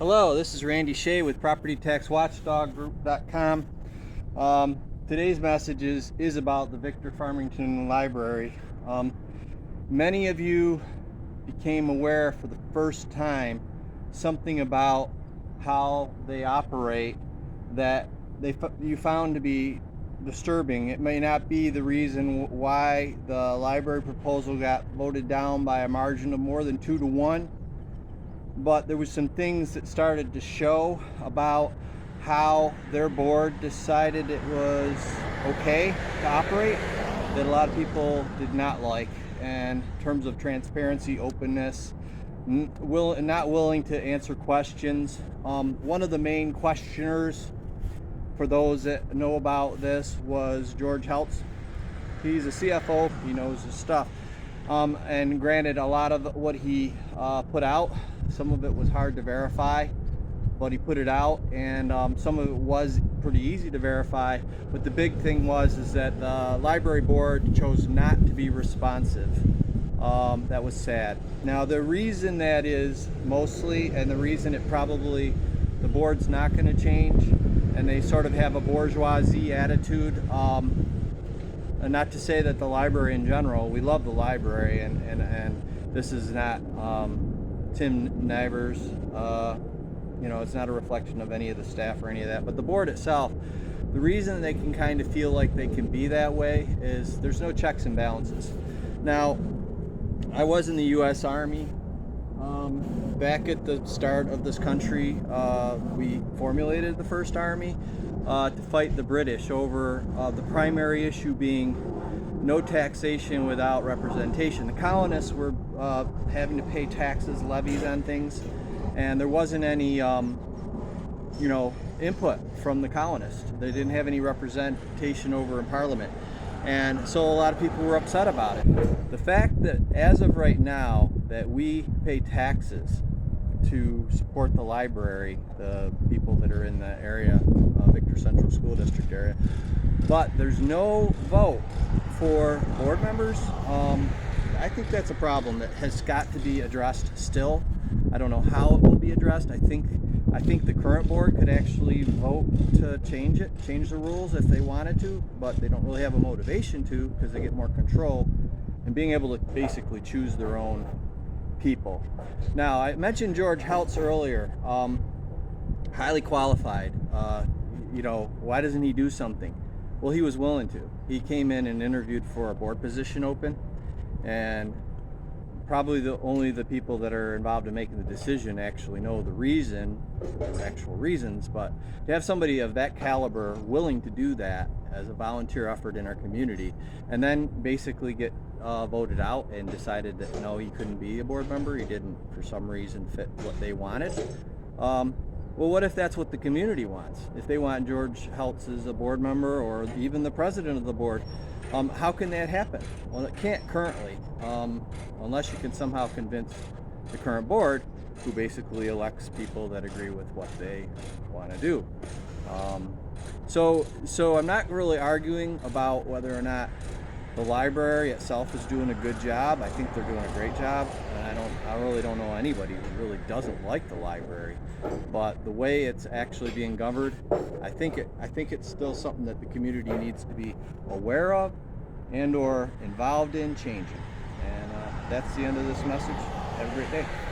Hello, this is Randy Shea with PropertyTaxWatchdogGroup.com. Today's message is about the Victor Farmington Library. Many of you became aware for the first time something about how they operate that you found to be disturbing. It may not be the reason why the library proposal got voted down by a margin of more than 2-1. But there was some things that started to show about how their board decided it was okay to operate that a lot of people did not like, and in terms of transparency, openness, not willing to answer questions. One of the main questioners, for those that know about this, was George Heltz. He's a CFO, he knows his stuff. And granted, a lot of what he put out, some of it was hard to verify, but he put it out, and some of it was pretty easy to verify. But the big thing is that the library board chose not to be responsive. That was sad. Now, the reason that is mostly, and the reason it probably, the board's not going to change, and they sort of have a bourgeoisie attitude. And not to say that the library in general, we love the library, and this is not Tim Nivers, it's not a reflection of any of the staff or any of that, but the board itself, the reason they can kind of feel like they can be that way is there's no checks and balances. Now, I was in the U.S. Army. Back at the start of this country, we formulated the first army to fight the British over the primary issue being no taxation without representation. The colonists were having to pay taxes, levies on things, and there wasn't any input from the colonists. They didn't have any representation over in Parliament, and so a lot of people were upset about it. The fact that as of right now that we pay taxes to support the library, the people that are in the area, Victor Central School District area, but there's no vote for board members. I think that's a problem that has got to be addressed still. I don't know how it will be addressed. I think the current board could actually vote to change the rules if they wanted to, but they don't really have a motivation to, because they get more control and being able to basically choose their own people. Now, I mentioned George Heltz earlier, highly qualified. Why doesn't he do something? Well, he was willing to. He came in and interviewed for a board position open, and probably only the people that are involved in making the decision actually know the actual reasons, but to have somebody of that caliber willing to do that as a volunteer effort in our community, and then basically get voted out and decided that no, he couldn't be a board member, he didn't for some reason fit what they wanted. Well, what if that's what the community wants? If they want George Heltz as a board member, or even the president of the board, how can that happen? Well, it can't currently, unless you can somehow convince the current board, who basically elects people that agree with what they want to do. So I'm not really arguing about whether or not the library itself is doing a good job. I think they're doing a great job, and I really don't know anybody who really doesn't like the library. But the way it's actually being governed, I think it's still something that the community needs to be aware of and or involved in changing. And that's the end of this message. Have a great day.